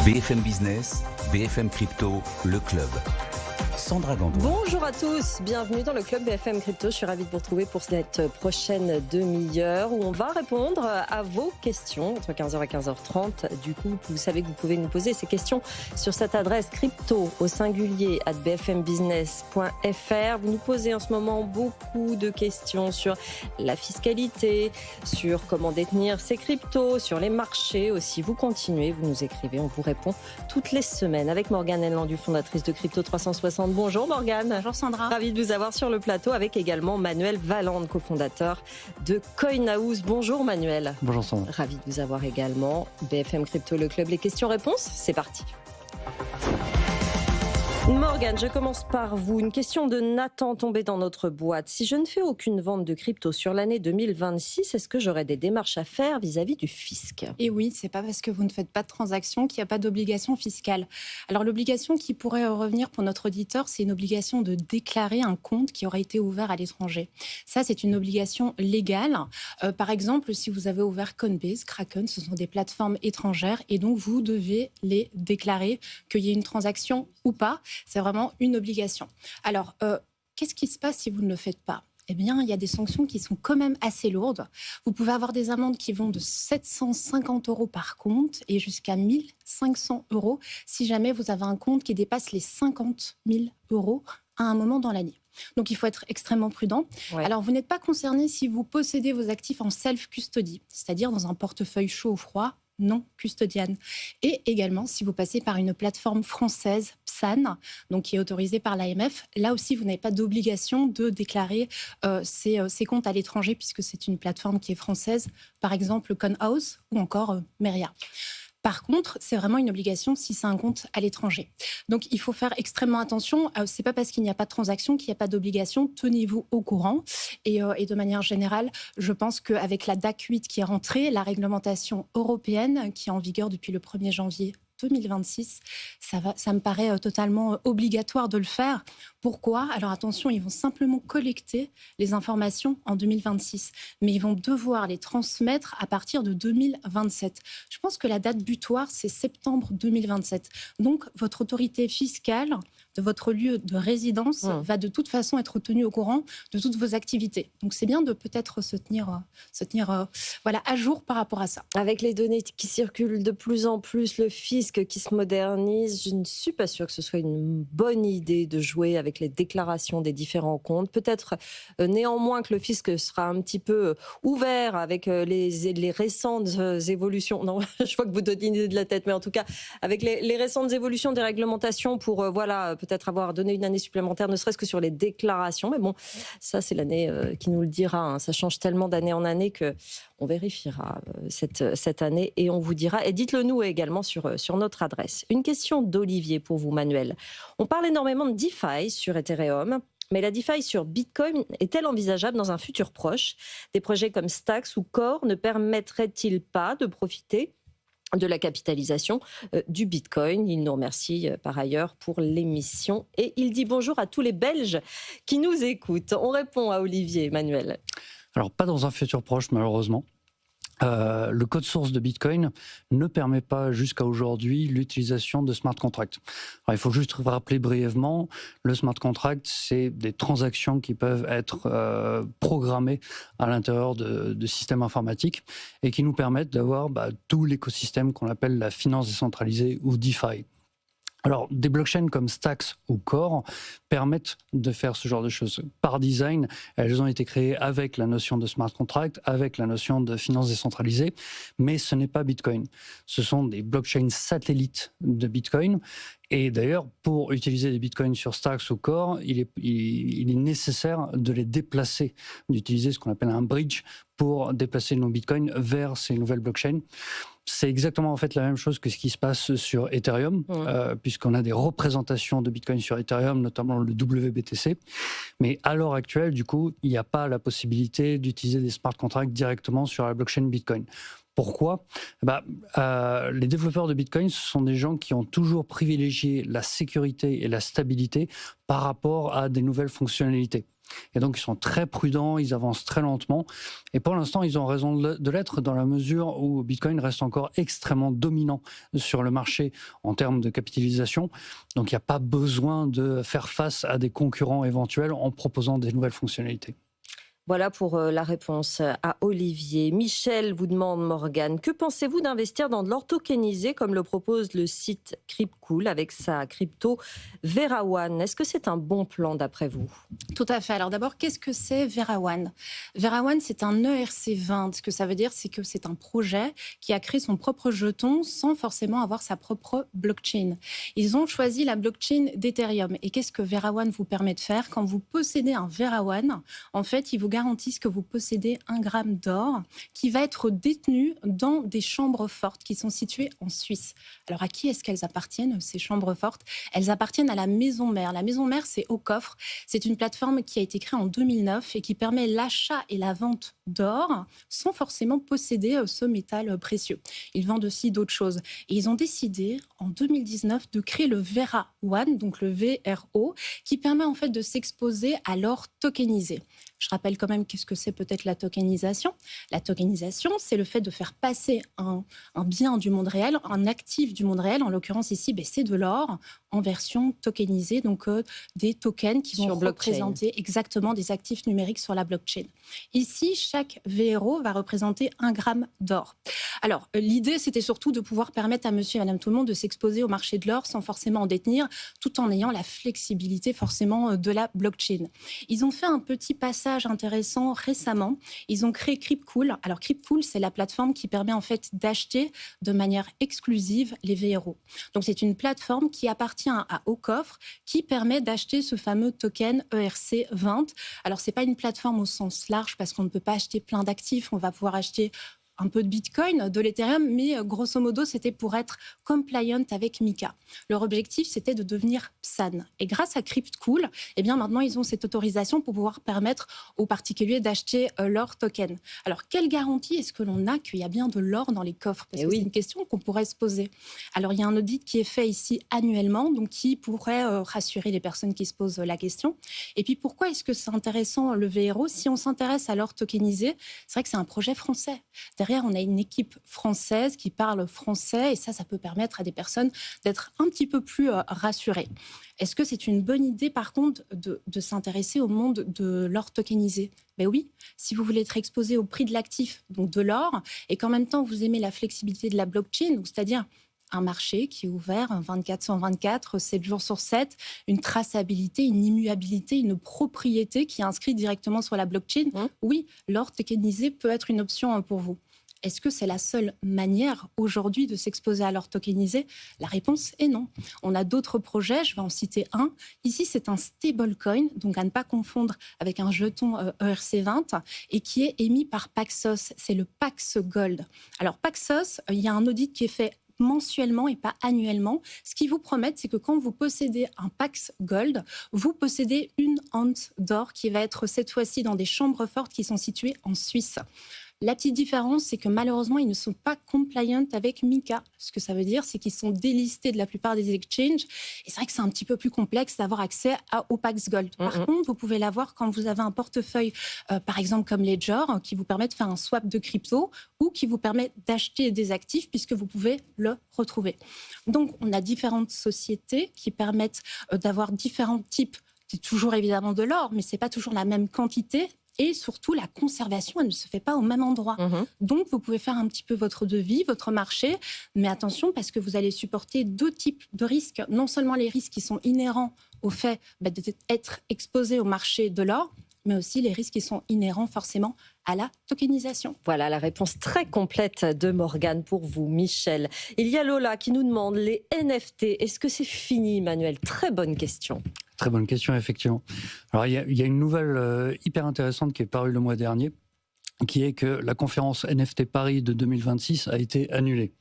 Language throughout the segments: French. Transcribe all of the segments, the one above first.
BFM Business, BFM Crypto, le club. Sandra Gandoin. Bonjour à tous, bienvenue dans le club BFM Crypto. Je suis ravie de vous retrouver pour cette prochaine demi-heure où on va répondre à vos questions entre 15h et 15h30. Du coup, vous savez que vous pouvez nous poser ces questions sur cette adresse crypto@bfmbusiness.fr. Vous nous posez en ce moment beaucoup de questions sur la fiscalité, sur comment détenir ces cryptos, sur les marchés aussi. Vous continuez, vous nous écrivez, on vous répond toutes les semaines avec Morgane Ellandus, fondatrice de Crypto 360. Bonjour Morgane. Bonjour Sandra. Ravi de vous avoir sur le plateau avec également Manuel Valande, cofondateur de Coinhouse. Bonjour Manuel. Bonjour Sandra. Ravi de vous avoir également. BFM Crypto, le club. Les questions-réponses, c'est parti. Morgane, je commence par vous. Une question de Nathan tombée dans notre boîte. Si je ne fais aucune vente de crypto sur l'année 2026, est-ce que j'aurai des démarches à faire vis-à-vis du fisc ? Et oui, c'est pas parce que vous ne faites pas de transaction qu'il n'y a pas d'obligation fiscale. Alors l'obligation qui pourrait revenir pour notre auditeur, c'est une obligation de déclarer un compte qui aurait été ouvert à l'étranger. Ça, c'est une obligation légale. Par exemple, si vous avez ouvert Coinbase, Kraken, ce sont des plateformes étrangères et donc vous devez les déclarer, qu'il y ait une transaction ou pas. C'est vraiment une obligation. Alors, qu'est-ce qui se passe si vous ne le faites pas ? Eh bien, il y a des sanctions qui sont quand même assez lourdes. Vous pouvez avoir des amendes qui vont de 750 € par compte et jusqu'à 1 500 € si jamais vous avez un compte qui dépasse les 50 000 € à un moment dans l'année. Donc, il faut être extrêmement prudent. Ouais. Alors, vous n'êtes pas concerné si vous possédez vos actifs en self-custody, c'est-à-dire dans un portefeuille chaud ou froid, non custodiane. Et également, si vous passez par une plateforme française, PSAN, donc qui est autorisée par l'AMF, là aussi, vous n'avez pas d'obligation de déclarer ces comptes à l'étranger, puisque c'est une plateforme qui est française, par exemple Coinhouse ou encore Meria. Par contre, c'est vraiment une obligation si c'est un compte à l'étranger. Donc, il faut faire extrêmement attention. C'est pas parce qu'il n'y a pas de transaction qu'il n'y a pas d'obligation. Tenez-vous au courant. Et de manière générale, je pense qu'avec la DAC 8 qui est rentrée, la réglementation européenne qui est en vigueur depuis le 1er janvier 2026, ça me paraît totalement obligatoire de le faire. Pourquoi ? Alors attention, ils vont simplement collecter les informations en 2026, mais ils vont devoir les transmettre à partir de 2027. Je pense que la date butoir, c'est septembre 2027. Donc, votre autorité fiscale de votre lieu de résidence va de toute façon être tenue au courant de toutes vos activités. Donc, c'est bien de peut-être se tenir à jour par rapport à ça. Avec les données qui circulent de plus en plus, le fisc qui se modernise, je ne suis pas sûre que ce soit une bonne idée de jouer avec les déclarations des différents comptes. Peut-être néanmoins que le fisc sera un petit peu ouvert avec les récentes évolutions. Non, je vois que vous donnez de la tête, mais en tout cas, avec les récentes évolutions des réglementations pour peut-être avoir donné une année supplémentaire, ne serait-ce que sur les déclarations. Mais bon, ça, c'est l'année qui nous le dira. Hein. Ça change tellement d'année en année qu'on vérifiera cette année et on vous dira. Et dites-le nous également sur notre adresse. Une question d'Olivier pour vous, Manuel. On parle énormément de DeFi sur Ethereum. Mais la DeFi sur Bitcoin est-elle envisageable dans un futur proche ? Des projets comme Stacks ou Core ne permettraient-ils pas de profiter de la capitalisation du Bitcoin? Il nous remercie par ailleurs pour l'émission et il dit bonjour à tous les Belges qui nous écoutent. On répond à Olivier, Manuel. Alors, pas dans un futur proche, malheureusement. Le code source de Bitcoin ne permet pas jusqu'à aujourd'hui l'utilisation de smart contracts. Alors, il faut juste rappeler brièvement, le smart contract, c'est des transactions qui peuvent être programmées à l'intérieur de systèmes informatiques et qui nous permettent d'avoir tout l'écosystème qu'on appelle la finance décentralisée ou DeFi. Alors, des blockchains comme Stacks ou Core permettent de faire ce genre de choses. Par design, elles ont été créées avec la notion de smart contract, avec la notion de finance décentralisée, mais ce n'est pas Bitcoin. Ce sont des blockchains satellites de Bitcoin. Et d'ailleurs, pour utiliser des bitcoins sur Stacks ou Core, il est nécessaire de les déplacer, d'utiliser ce qu'on appelle un bridge pour déplacer nos bitcoins vers ces nouvelles blockchains. C'est exactement en fait la même chose que ce qui se passe sur Ethereum, puisqu'on a des représentations de bitcoin sur Ethereum, notamment le WBTC. Mais à l'heure actuelle, du coup, il n'y a pas la possibilité d'utiliser des smart contracts directement sur la blockchain Bitcoin. Pourquoi ? Les développeurs de Bitcoin, ce sont des gens qui ont toujours privilégié la sécurité et la stabilité par rapport à des nouvelles fonctionnalités. Et donc, ils sont très prudents, ils avancent très lentement. Et pour l'instant, ils ont raison de l'être dans la mesure où Bitcoin reste encore extrêmement dominant sur le marché en termes de capitalisation. Donc, il n'y a pas besoin de faire face à des concurrents éventuels en proposant des nouvelles fonctionnalités. Voilà pour la réponse à Olivier. Michel vous demande, Morgane, que pensez-vous d'investir dans de l'or tokenisé comme le propose le site Cryptcool avec sa crypto VeraOne? Est-ce que c'est un bon plan d'après vous? Tout à fait. Alors d'abord, qu'est-ce que c'est VeraOne? VeraOne, c'est un ERC20. Ce que ça veut dire, c'est que c'est un projet qui a créé son propre jeton sans forcément avoir sa propre blockchain. Ils ont choisi la blockchain d'Ethereum. Et qu'est-ce que VeraOne vous permet de faire? Quand vous possédez un VeraOne, en fait, il vous garantissent que vous possédez 1 gramme d'or qui va être détenu dans des chambres fortes qui sont situées en Suisse. Alors à qui est-ce qu'elles appartiennent, ces chambres fortes? Elles appartiennent à la maison mère. La maison mère, c'est Aucoffre. C'est une plateforme qui a été créée en 2009 et qui permet l'achat et la vente d'or sans forcément posséder ce métal précieux. Ils vendent aussi d'autres choses. Et ils ont décidé en 2019 de créer le VeraOne, donc le VRO, qui permet en fait de s'exposer à l'or tokenisé. Je rappelle quand même qu'est-ce que c'est peut-être la tokenisation. La tokenisation, c'est le fait de faire passer un bien du monde réel, un actif du monde réel. En l'occurrence ici, c'est de l'or en version tokenisée, donc des tokens qui vont représenter exactement des actifs numériques sur la blockchain. Ici, chaque VRO va représenter 1 gramme d'or. Alors, l'idée, c'était surtout de pouvoir permettre à monsieur et madame tout le monde de s'exposer au marché de l'or sans forcément en détenir, tout en ayant la flexibilité forcément de la blockchain. Ils ont fait un petit passage intéressant récemment. Ils ont créé Cryptcool. Alors, Cryptcool, c'est la plateforme qui permet en fait d'acheter de manière exclusive les VRO. Donc, c'est une plateforme qui appartient à Aucoffre, qui permet d'acheter ce fameux token ERC20. Alors, c'est pas une plateforme au sens large parce qu'on ne peut pas acheter plein d'actifs. On va pouvoir acheter un peu de Bitcoin, de l'Ethereum, mais grosso modo, c'était pour être compliant avec MiCA. Leur objectif, c'était de devenir PSAN. Et grâce à Cryptcool, eh bien, maintenant, ils ont cette autorisation pour pouvoir permettre aux particuliers d'acheter leur token. Alors, quelle garantie est-ce que l'on a qu'il y a bien de l'or dans les coffres? Parce que c'est une question qu'on pourrait se poser. Alors, il y a un audit qui est fait ici annuellement, donc qui pourrait rassurer les personnes qui se posent la question. Et puis, pourquoi est-ce que c'est intéressant le VRO? Si on s'intéresse à l'or tokenisé, c'est vrai que c'est un projet français. Derrière, on a une équipe française qui parle français et ça peut permettre à des personnes d'être un petit peu plus rassurées. Est-ce que c'est une bonne idée, par contre, de s'intéresser au monde de l'or tokenisé? Ben oui, si vous voulez être exposé au prix de l'actif, donc de l'or, et qu'en même temps, vous aimez la flexibilité de la blockchain, c'est-à-dire un marché qui est ouvert 24/24, 7 jours sur 7, une traçabilité, une immuabilité, une propriété qui est inscrite directement sur la blockchain. Oui, l'or tokenisé peut être une option pour vous. Est-ce que c'est la seule manière aujourd'hui de s'exposer à l'or tokenisé? La réponse est non. On a d'autres projets, je vais en citer un. Ici, c'est un stablecoin, donc à ne pas confondre avec un jeton ERC20, et qui est émis par Paxos. C'est le Pax Gold. Alors Paxos, il y a un audit qui est fait mensuellement et pas annuellement. Ce qu'ils vous promettent, c'est que quand vous possédez un Pax Gold, vous possédez 1 once d'or qui va être cette fois-ci dans des chambres fortes qui sont situées en Suisse. La petite différence, c'est que malheureusement, ils ne sont pas compliant avec MiCA. Ce que ça veut dire, c'est qu'ils sont délistés de la plupart des exchanges. Et c'est vrai que c'est un petit peu plus complexe d'avoir accès au Pax Gold. Par contre, vous pouvez l'avoir quand vous avez un portefeuille, par exemple comme Ledger, qui vous permet de faire un swap de crypto ou qui vous permet d'acheter des actifs puisque vous pouvez le retrouver. Donc, on a différentes sociétés qui permettent d'avoir différents types. C'est toujours évidemment de l'or, mais ce n'est pas toujours la même quantité. Et surtout, la conservation, elle ne se fait pas au même endroit. Donc, vous pouvez faire un petit peu votre devis, votre marché, mais attention parce que vous allez supporter 2 types de risques. Non seulement les risques qui sont inhérents au fait d'être exposé au marché de l'or, mais aussi les risques qui sont inhérents forcément à la tokenisation. Voilà la réponse très complète de Morgane pour vous, Michel. Il y a Lola qui nous demande les NFT. Est-ce que c'est fini, Emmanuel? Très bonne question. Très bonne question, effectivement. Alors, il y a une nouvelle hyper intéressante qui est parue le mois dernier, qui est que la conférence NFT Paris de 2026 a été annulée.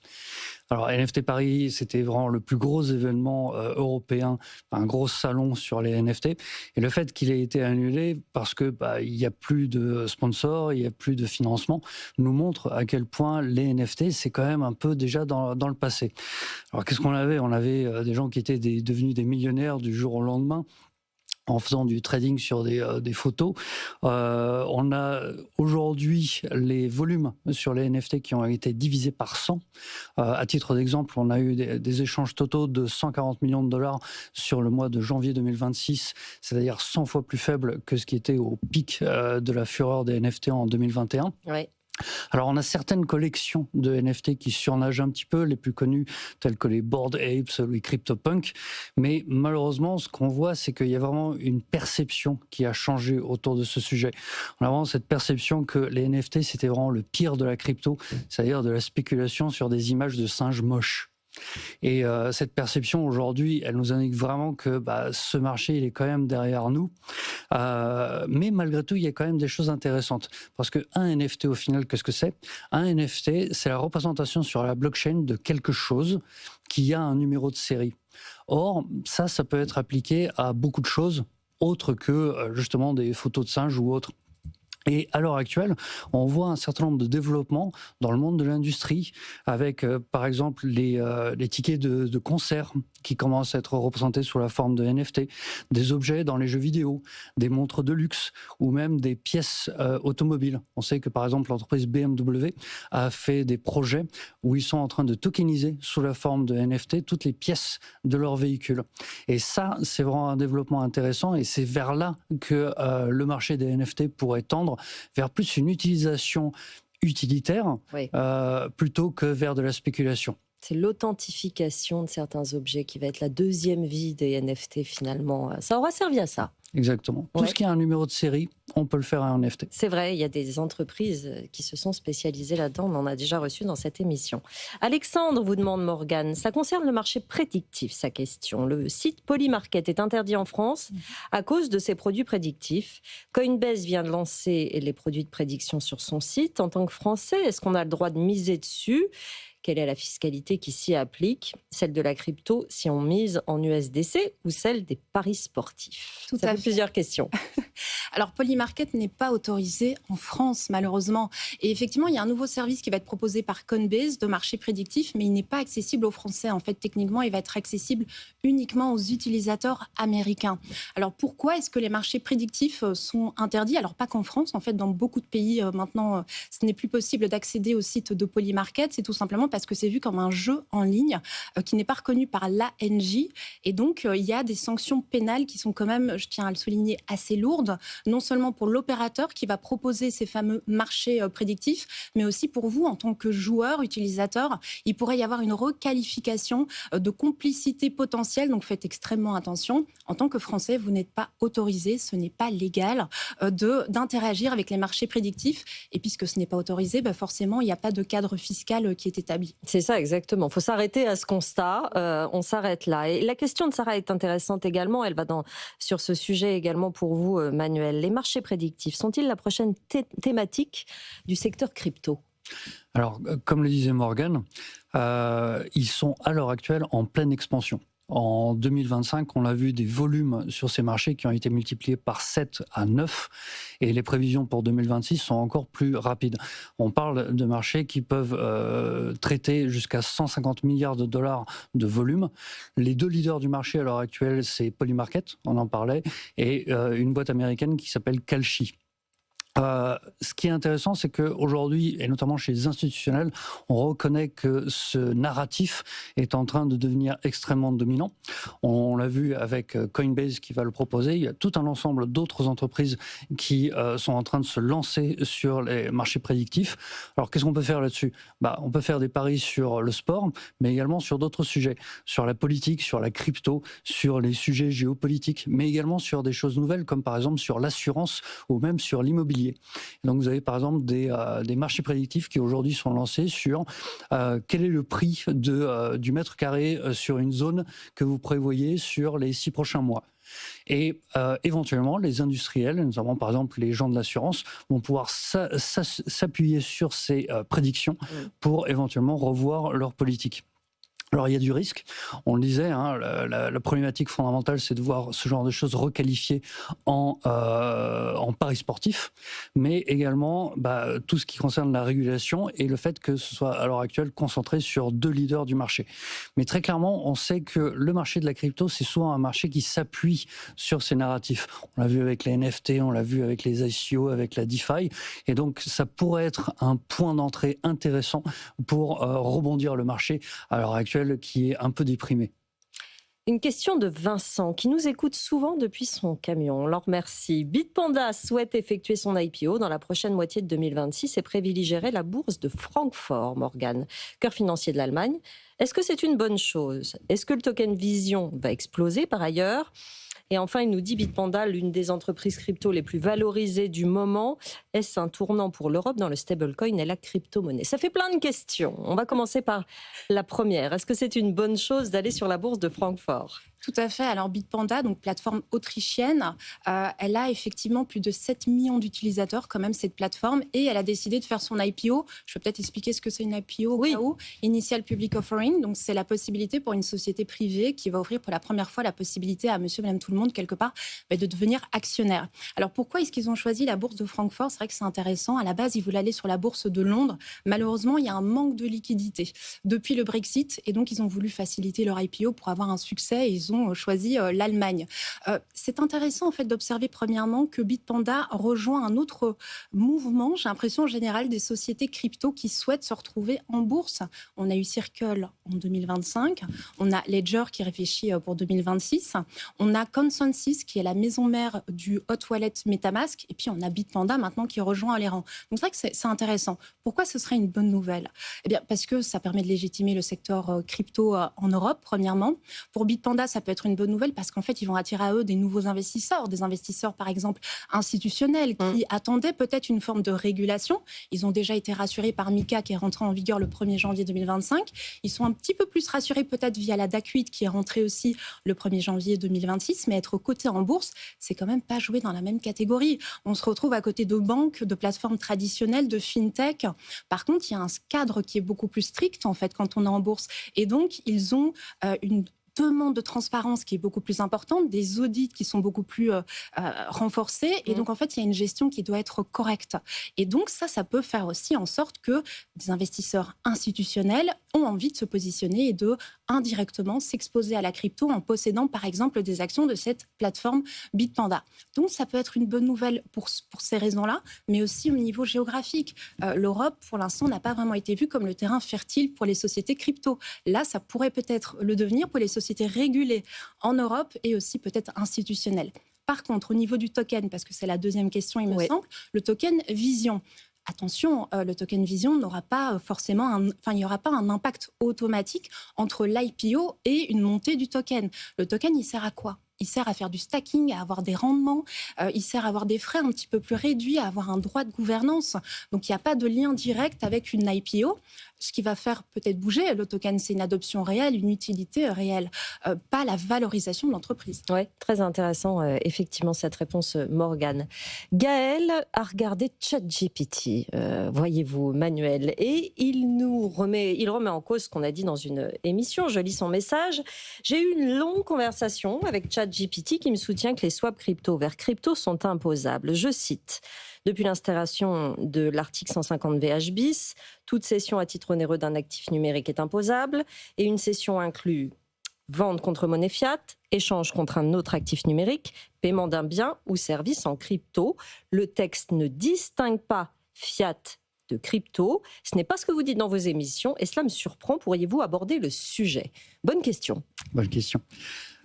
Alors, NFT Paris, c'était vraiment le plus gros événement européen, un gros salon sur les NFT. Et le fait qu'il ait été annulé parce que il y a plus de sponsors, il y a plus de financement, nous montre à quel point les NFT, c'est quand même un peu déjà dans le passé. Alors, qu'est-ce qu'on avait? On avait des gens qui étaient devenus des millionnaires du jour au lendemain, en faisant du trading sur des photos. On a aujourd'hui les volumes sur les NFT qui ont été divisés par 100. À titre d'exemple, on a eu des échanges totaux de 140 millions de dollars sur le mois de janvier 2026, c'est-à-dire 100 fois plus faible que ce qui était au pic de la fureur des NFT en 2021. Ouais. Alors, on a certaines collections de NFT qui surnagent un petit peu, les plus connues, telles que les Bored Apes ou les CryptoPunk. Mais malheureusement, ce qu'on voit, c'est qu'il y a vraiment une perception qui a changé autour de ce sujet. On a vraiment cette perception que les NFT, c'était vraiment le pire de la crypto, c'est-à-dire de la spéculation sur des images de singes moches. Et cette perception aujourd'hui, elle nous indique vraiment que ce marché, il est quand même derrière nous. Mais malgré tout, il y a quand même des choses intéressantes. Parce qu'un NFT, au final, qu'est-ce que c'est ? Un NFT, c'est la représentation sur la blockchain de quelque chose qui a un numéro de série. Or, ça peut être appliqué à beaucoup de choses autres que justement des photos de singes ou autres. Et à l'heure actuelle, on voit un certain nombre de développements dans le monde de l'industrie, avec par exemple les tickets de concert qui commencent à être représentés sous la forme de NFT, des objets dans les jeux vidéo, des montres de luxe ou même des pièces automobiles. On sait que par exemple l'entreprise BMW a fait des projets où ils sont en train de tokeniser sous la forme de NFT toutes les pièces de leur véhicule. Et ça, c'est vraiment un développement intéressant et c'est vers là que le marché des NFT pourrait tendre, vers plus une utilisation utilitaire Oui. Plutôt que vers de la spéculation. C'est l'authentification de certains objets qui va être la deuxième vie des NFT finalement. Ça aura servi à ça. Exactement. Tout ce qui a un numéro de série, on peut le faire à un NFT. C'est vrai, il y a des entreprises qui se sont spécialisées là-dedans. On en a déjà reçu dans cette émission. Alexandre vous demande, Morgane, ça concerne le marché prédictif, sa question. Le site Polymarket est interdit en France à cause de ses produits prédictifs. Coinbase vient de lancer les produits de prédiction sur son site. En tant que Français, est-ce qu'on a le droit de miser dessus ? Quelle est la fiscalité qui s'y applique ? Celle de la crypto si on mise en USDC ou celle des paris sportifs ? Tout Ça à fait fait. plusieurs questions. Alors, Polymarket n'est pas autorisé en France, malheureusement. Et effectivement, il y a un nouveau service qui va être proposé par Coinbase de marché prédictif, mais il n'est pas accessible aux Français. En fait, techniquement, il va être accessible uniquement aux utilisateurs américains. Alors, pourquoi est-ce que les marchés prédictifs sont interdits ? Alors, pas qu'en France. En fait, dans beaucoup de pays, maintenant, ce n'est plus possible d'accéder au site de Polymarket. C'est tout simplement parce que c'est vu comme un jeu en ligne qui n'est pas reconnu par l'ANJ. Et donc, il y a des sanctions pénales qui sont quand même, je tiens à le souligner, assez lourdes, non seulement pour l'opérateur qui va proposer ces fameux marchés prédictifs, mais aussi pour vous en tant que joueur, utilisateur. Il pourrait y avoir une requalification de complicité potentielle, donc faites extrêmement attention. En tant que Français, vous n'êtes pas autorisé, ce n'est pas légal d'interagir avec les marchés prédictifs. Et puisque ce n'est pas autorisé, forcément, il n'y a pas de cadre fiscal qui est établi. C'est ça, exactement. Il faut s'arrêter à ce constat. On s'arrête là. Et la question de Sarah est intéressante également. Elle va sur ce sujet également pour vous, Manuel. Les marchés prédictifs sont-ils la prochaine thématique du secteur crypto ? Alors, comme le disait Morgane, ils sont à l'heure actuelle en pleine expansion. En 2025, on a vu des volumes sur ces marchés qui ont été multipliés par 7 à 9 et les prévisions pour 2026 sont encore plus rapides. On parle de marchés qui peuvent traiter jusqu'à 150 milliards de dollars de volume. Les deux leaders du marché à l'heure actuelle, c'est Polymarket, on en parlait, et une boîte américaine qui s'appelle Kalshi. Ce qui est intéressant, c'est qu'aujourd'hui, et notamment chez les institutionnels, on reconnaît que ce narratif est en train de devenir extrêmement dominant. On l'a vu avec Coinbase qui va le proposer. Il y a tout un ensemble d'autres entreprises qui sont en train de se lancer sur les marchés prédictifs. Alors, qu'est-ce qu'on peut faire là-dessus ? On peut faire des paris sur le sport, mais également sur d'autres sujets, sur la politique, sur la crypto, sur les sujets géopolitiques, mais également sur des choses nouvelles, comme par exemple sur l'assurance ou même sur l'immobilier. Donc vous avez par exemple des marchés prédictifs qui aujourd'hui sont lancés sur quel est le prix du mètre carré sur une zone que vous prévoyez sur les 6 prochains mois. Et éventuellement, les industriels, notamment par exemple les gens de l'assurance, vont pouvoir s'appuyer sur ces prédictions pour éventuellement revoir leur politique. Alors il y a du risque, on le disait, hein, la problématique fondamentale c'est de voir ce genre de choses requalifiées en paris sportif, mais également tout ce qui concerne la régulation et le fait que ce soit à l'heure actuelle concentré sur 2 leaders du marché. Mais très clairement, on sait que le marché de la crypto, c'est souvent un marché qui s'appuie sur ces narratifs. On l'a vu avec les NFT, on l'a vu avec les ICO, avec la DeFi, et donc ça pourrait être un point d'entrée intéressant pour rebondir le marché à l'heure actuelle qui est un peu déprimé. Une question de Vincent, qui nous écoute souvent depuis son camion. On leur remercie. Bitpanda souhaite effectuer son IPO dans la prochaine moitié de 2026 et privilégierait la bourse de Francfort, Morgane, cœur financier de l'Allemagne. Est-ce que c'est une bonne chose? Est-ce que le token Vision va exploser par ailleurs? Et enfin, il nous dit Bitpanda, l'une des entreprises crypto les plus valorisées du moment. Est-ce un tournant pour l'Europe dans le stablecoin et la crypto-monnaie? Ça fait plein de questions. On va commencer par la première. Est-ce que c'est une bonne chose d'aller sur la bourse de Francfort? Tout à fait. Alors Bitpanda, donc plateforme autrichienne, elle a effectivement plus de 7 millions d'utilisateurs quand même, cette plateforme, et elle a décidé de faire son IPO. Je peux peut-être expliquer ce que c'est une IPO. Oui. Initial Public Offering. Donc c'est la possibilité pour une société privée qui va offrir pour la première fois la possibilité à monsieur, madame, tout le monde, quelque part, de devenir actionnaire. Alors pourquoi est-ce qu'ils ont choisi la bourse de Francfort? C'est vrai que c'est intéressant. À la base, ils voulaient aller sur la bourse de Londres. Malheureusement, il y a un manque de liquidité depuis le Brexit, et donc ils ont voulu faciliter leur IPO pour avoir un succès, et ils ont choisi l'Allemagne. C'est intéressant en fait d'observer premièrement que Bitpanda rejoint un autre mouvement, j'ai l'impression en général, des sociétés crypto qui souhaitent se retrouver en bourse. On a eu Circle en 2025, on a Ledger qui réfléchit pour 2026, on a Consensus qui est la maison mère du hot wallet MetaMask, et puis on a Bitpanda maintenant qui rejoint les rangs. Donc c'est vrai que c'est intéressant. Pourquoi ce serait une bonne nouvelle? Eh bien parce que ça permet de légitimer le secteur crypto en Europe, premièrement. Pour Bitpanda, ça peut être une bonne nouvelle parce qu'en fait, ils vont attirer à eux des nouveaux investisseurs, des investisseurs par exemple institutionnels qui attendaient peut-être une forme de régulation. Ils ont déjà été rassurés par MiCA qui est rentré en vigueur le 1er janvier 2025. Ils sont un petit peu plus rassurés peut-être via la DAC8 qui est rentrée aussi le 1er janvier 2026, mais être coté en bourse, c'est quand même pas jouer dans la même catégorie. On se retrouve à côté de banques, de plateformes traditionnelles, de fintech. Par contre, il y a un cadre qui est beaucoup plus strict en fait quand on est en bourse, et donc ils ont une demande de transparence qui est beaucoup plus importante, des audits qui sont beaucoup plus renforcés, et donc en fait il y a une gestion qui doit être correcte, et donc ça peut faire aussi en sorte que des investisseurs institutionnels ont envie de se positionner et de indirectement s'exposer à la crypto en possédant par exemple des actions de cette plateforme Bitpanda. Donc ça peut être une bonne nouvelle pour ces raisons-là, mais aussi au niveau géographique. L'Europe pour l'instant n'a pas vraiment été vue comme le terrain fertile pour les sociétés crypto. Là ça pourrait peut-être le devenir pour les sociétés régulées en Europe et aussi peut-être institutionnelles. Par contre, au niveau du token, parce que c'est la deuxième question, il me semble, le token Vision. Attention, le token Vision n'aura pas forcément il n'y aura pas un impact automatique entre l'IPO et une montée du token. Le token, il sert à quoi? Il sert à faire du stacking, à avoir des rendements, il sert à avoir des frais un petit peu plus réduits, à avoir un droit de gouvernance. Donc, il n'y a pas de lien direct avec une IPO. Ce qui va faire peut-être bouger le token, c'est une adoption réelle, une utilité réelle, pas la valorisation de l'entreprise. Oui, très intéressant, effectivement, cette réponse, Morgane. Gaël a regardé ChatGPT, voyez-vous, Manuel, et il remet en cause ce qu'on a dit dans une émission. Je lis son message. J'ai eu une longue conversation avec ChatGPT qui me soutient que les swaps crypto vers crypto sont imposables. Je cite: depuis l'installation de l'article 150 VH bis, toute cession à titre onéreux d'un actif numérique est imposable, et une cession inclut vente contre monnaie fiat, échange contre un autre actif numérique, paiement d'un bien ou service en crypto. Le texte ne distingue pas fiat de crypto. Ce n'est pas ce que vous dites dans vos émissions, et cela me surprend. Pourriez-vous aborder le sujet? Bonne question. Bonne question.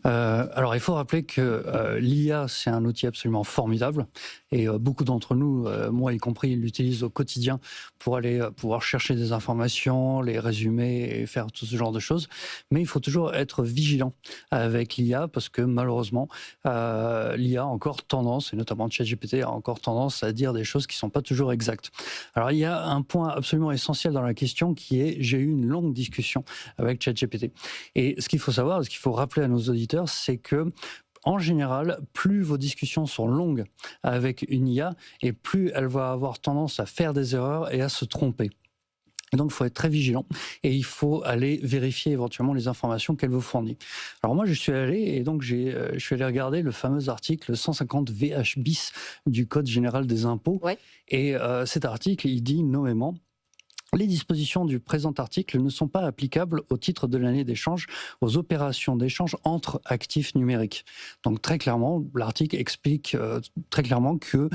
Alors, il faut rappeler que l'IA, c'est un outil absolument formidable, et beaucoup d'entre nous, moi y compris, l'utilisent au quotidien pour aller pouvoir chercher des informations, les résumer et faire tout ce genre de choses. Mais il faut toujours être vigilant avec l'IA parce que malheureusement, l'IA a encore tendance, et notamment ChatGPT a encore tendance à dire des choses qui ne sont pas toujours exactes. Alors, il y a un point absolument essentiel dans la question qui est: j'ai eu une longue discussion avec ChatGPT. Et ce qu'il faut savoir, ce qu'il faut rappeler à nos auditeurs, c'est que, en général, plus vos discussions sont longues avec une IA, et plus elle va avoir tendance à faire des erreurs et à se tromper. Et donc, il faut être très vigilant et il faut aller vérifier éventuellement les informations qu'elle vous fournit. Alors moi, je suis allé regarder le fameux article 150 VH bis du Code général des impôts. Ouais. Et cet article, il dit nommément: les dispositions du présent article ne sont pas applicables au titre de l'année d'échange aux opérations d'échange entre actifs numériques. Donc très clairement, l'article explique très clairement que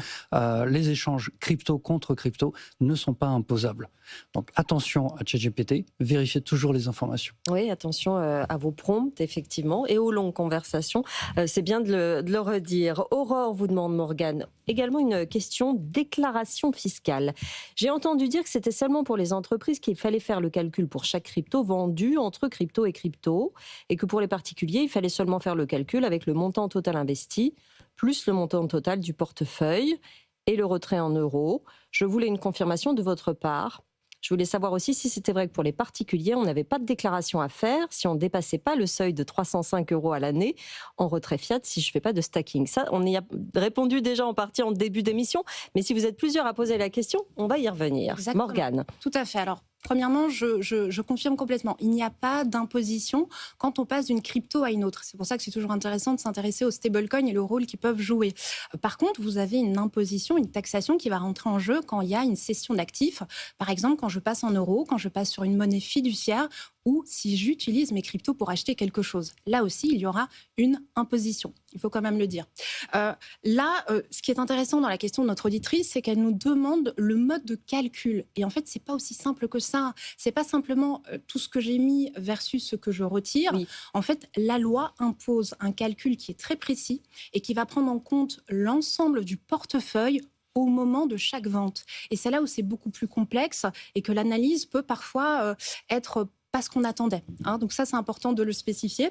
les échanges crypto contre crypto ne sont pas imposables. Donc attention à ChatGPT, vérifiez toujours les informations. Oui, attention à vos prompts, effectivement, et aux longues conversations. C'est bien de le redire. Aurore vous demande, Morgane, également une question déclaration fiscale. J'ai entendu dire que c'était seulement pour les entreprises qu'il fallait faire le calcul pour chaque crypto vendu entre crypto et crypto, et que pour les particuliers, il fallait seulement faire le calcul avec le montant total investi, plus le montant total du portefeuille et le retrait en euros. Je voulais une confirmation de votre part. Je voulais savoir aussi si c'était vrai que pour les particuliers, on n'avait pas de déclaration à faire si on ne dépassait pas le seuil de 305 € à l'année en retrait fiat si je ne fais pas de stacking. Ça, on y a répondu déjà en partie en début d'émission, mais si vous êtes plusieurs à poser la question, on va y revenir. Exactement. Morgane. Tout à fait. Alors, premièrement, je confirme complètement. Il n'y a pas d'imposition quand on passe d'une crypto à une autre. C'est pour ça que c'est toujours intéressant de s'intéresser aux stablecoins et le rôle qu'ils peuvent jouer. Par contre, vous avez une imposition, une taxation qui va rentrer en jeu quand il y a une cession d'actifs. Par exemple, quand je passe en euros, quand je passe sur une monnaie fiduciaire ou si j'utilise mes cryptos pour acheter quelque chose. Là aussi, il y aura une imposition. Il faut quand même le dire. Ce qui est intéressant dans la question de notre auditrice, c'est qu'elle nous demande le mode de calcul. Et en fait, c'est pas aussi simple que ça. C'est pas simplement tout ce que j'ai mis versus ce que je retire. Oui. En fait, la loi impose un calcul qui est très précis et qui va prendre en compte l'ensemble du portefeuille au moment de chaque vente. Et c'est là où c'est beaucoup plus complexe et que l'analyse peut parfois être pas ce qu'on attendait. Donc ça, c'est important de le spécifier.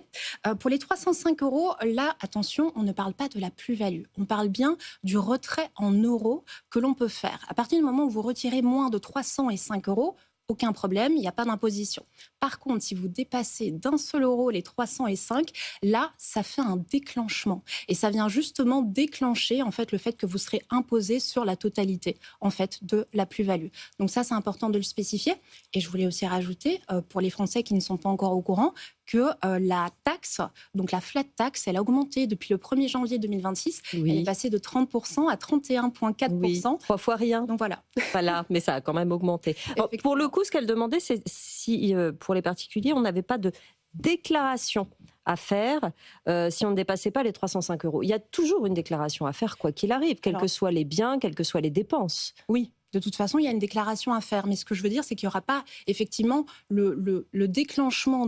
Pour les 305 €, là, attention, on ne parle pas de la plus-value. On parle bien du retrait en euros que l'on peut faire. À partir du moment où vous retirez moins de 305 €, aucun problème, il n'y a pas d'imposition. Par contre, si vous dépassez d'un seul euro les 305, là, ça fait un déclenchement. Et ça vient justement déclencher en fait, le fait que vous serez imposé sur la totalité en fait, de la plus-value. Donc ça, c'est important de le spécifier. Et je voulais aussi rajouter, pour les Français qui ne sont pas encore au courant, que la taxe, donc la flat tax, elle a augmenté depuis le 1er janvier 2026. Oui. Elle est passée de 30% à 31,4%. Oui, 3 fois rien. Donc voilà. Voilà, mais ça a quand même augmenté. Alors, pour le coup, ce qu'elle demandait, c'est si pour les particuliers, on n'avait pas de déclaration à faire si on ne dépassait pas les 305 €. Il y a toujours une déclaration à faire, quoi qu'il arrive, quels que soient les biens, quelles que soient les dépenses. Oui. De toute façon, il y a une déclaration à faire. Mais ce que je veux dire, c'est qu'il n'y aura pas, effectivement, le déclenchement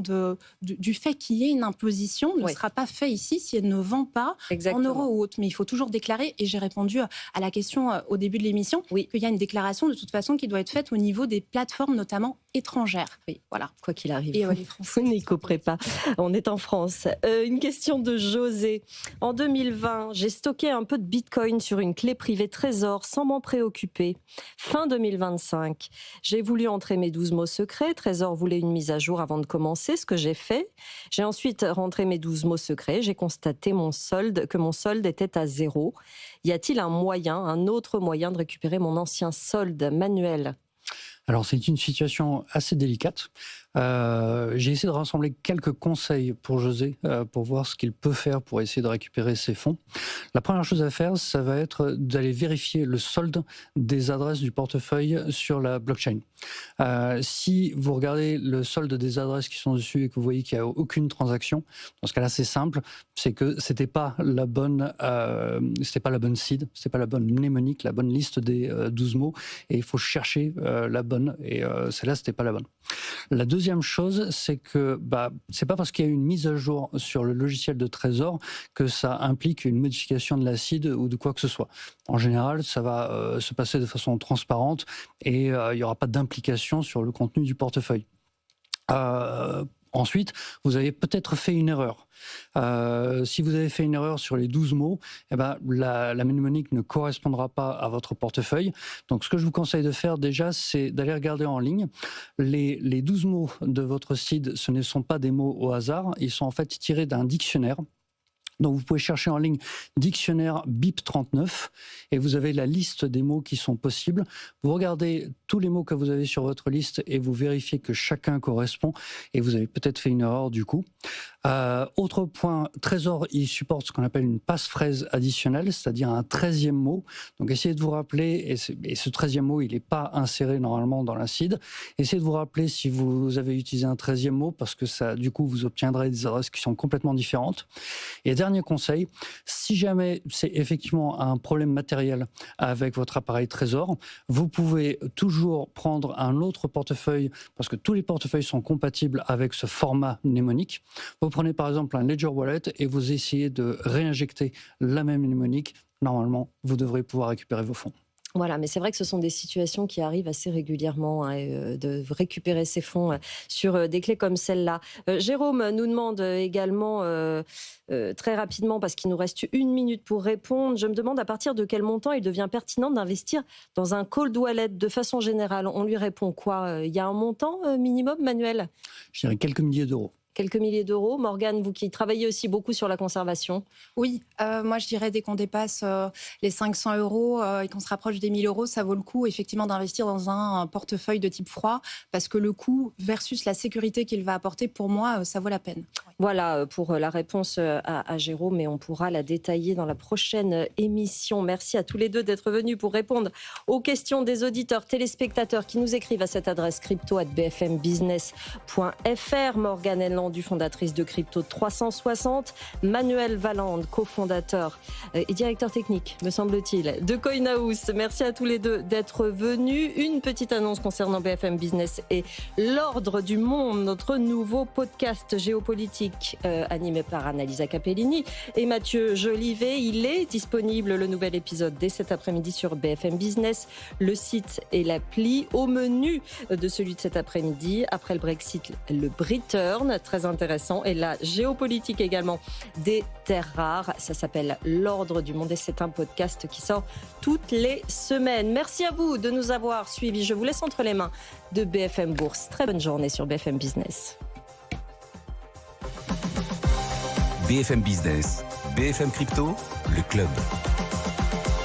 du fait qu'il y ait une imposition ne sera pas fait ici si elle ne vend pas en euros ou autre. Mais il faut toujours déclarer, et j'ai répondu à la question au début de l'émission, qu'il y a une déclaration de toute façon qui doit être faite au niveau des plateformes, notamment étrangères. Oui, voilà. Quoi qu'il arrive. Et vous n'y couperez pas. On est en France. Une question de José. En 2020, j'ai stocké un peu de Bitcoin sur une clé privée Trésor sans m'en préoccuper. Fin 2025, j'ai voulu entrer mes 12 mots secrets. Trésor voulait une mise à jour avant de commencer, ce que j'ai fait. J'ai ensuite rentré mes 12 mots secrets. J'ai constaté que mon solde était à 0. Y a-t-il un autre moyen de récupérer mon ancien solde manuel ? Alors, c'est une situation assez délicate. J'ai essayé de rassembler quelques conseils pour José, pour voir ce qu'il peut faire pour essayer de récupérer ses fonds. La première chose à faire, ça va être d'aller vérifier le solde des adresses du portefeuille sur la blockchain. Si vous regardez le solde des adresses qui sont dessus et que vous voyez qu'il n'y a aucune transaction, dans ce cas-là, c'est simple, c'est que c'était pas la bonne seed, c'était pas la bonne mnémonique, la bonne liste des 12 mots, et il faut chercher la bonne, et celle-là, c'était pas la bonne. La deuxième chose, c'est que c'est pas parce qu'il y a une mise à jour sur le logiciel de Trésor que ça implique une modification de la seed ou de quoi que ce soit. En général, ça va se passer de façon transparente et il n'y aura pas d'implication sur le contenu du portefeuille. Ensuite, vous avez peut-être fait une erreur. Si vous avez fait une erreur sur les 12 mots, la mnémonique ne correspondra pas à votre portefeuille. Donc, ce que je vous conseille de faire déjà, c'est d'aller regarder en ligne. Les 12 mots de votre seed, ce ne sont pas des mots au hasard. Ils sont en fait tirés d'un dictionnaire. Donc vous pouvez chercher en ligne dictionnaire BIP39 et vous avez la liste des mots qui sont possibles. Vous regardez tous les mots que vous avez sur votre liste et vous vérifiez que chacun correspond et vous avez peut-être fait une erreur du coup. Autre point, Trésor, il supporte ce qu'on appelle une passerelle additionnelle, c'est-à-dire un 13e mot. Donc essayez de vous rappeler, et ce 13e mot, il n'est pas inséré normalement dans la CID. Essayez de vous rappeler si vous avez utilisé un 13e mot, parce que ça, du coup, vous obtiendrez des adresses qui sont complètement différentes. Et dernier conseil, si jamais c'est effectivement un problème matériel avec votre appareil Trésor, vous pouvez toujours prendre un autre portefeuille, parce que tous les portefeuilles sont compatibles avec ce format mnémonique. Vous prenez par exemple un Ledger Wallet et vous essayez de réinjecter la même mnémonique. Normalement, vous devrez pouvoir récupérer vos fonds. Voilà, mais c'est vrai que ce sont des situations qui arrivent assez régulièrement, de récupérer ces fonds sur des clés comme celle-là. Jérôme nous demande également, très rapidement, parce qu'il nous reste 1 minute pour répondre, je me demande à partir de quel montant il devient pertinent d'investir dans un cold wallet de façon générale. On lui répond quoi? Il y a un montant minimum, Manuel? Je dirais quelques milliers d'euros. Quelques milliers d'euros. Morgane, vous qui travaillez aussi beaucoup sur la conservation. Oui, moi je dirais dès qu'on dépasse les 500 euros et qu'on se rapproche des 1000 euros, ça vaut le coup effectivement d'investir dans un portefeuille de type froid, parce que le coût versus la sécurité qu'il va apporter, pour moi, ça vaut la peine. Voilà pour la réponse à Jérôme, mais on pourra la détailler dans la prochaine émission. Merci à tous les deux d'être venus pour répondre aux questions des auditeurs, téléspectateurs qui nous écrivent à cette adresse crypto@bfmbusiness.fr. Morgane du fondatrice de Crypto 360, Manuel Valande, cofondateur et directeur technique, me semble-t-il, de Coinhouse. Merci à tous les deux d'être venus. Une petite annonce concernant BFM Business et l'ordre du monde, notre nouveau podcast géopolitique animé par Annalisa Capellini et Mathieu Jolivet. Il est disponible, le nouvel épisode, dès cet après-midi sur BFM Business, le site et l'appli. Au menu de celui de cet après-midi, après le Brexit, le Briturn, très intéressant, et la géopolitique également des terres rares. Ça s'appelle l'ordre du monde et c'est un podcast qui sort toutes les semaines. Merci à vous de nous avoir suivis. Je vous laisse entre les mains de BFM Bourse. Très bonne journée sur BFM Business. BFM Business, BFM Crypto, le club.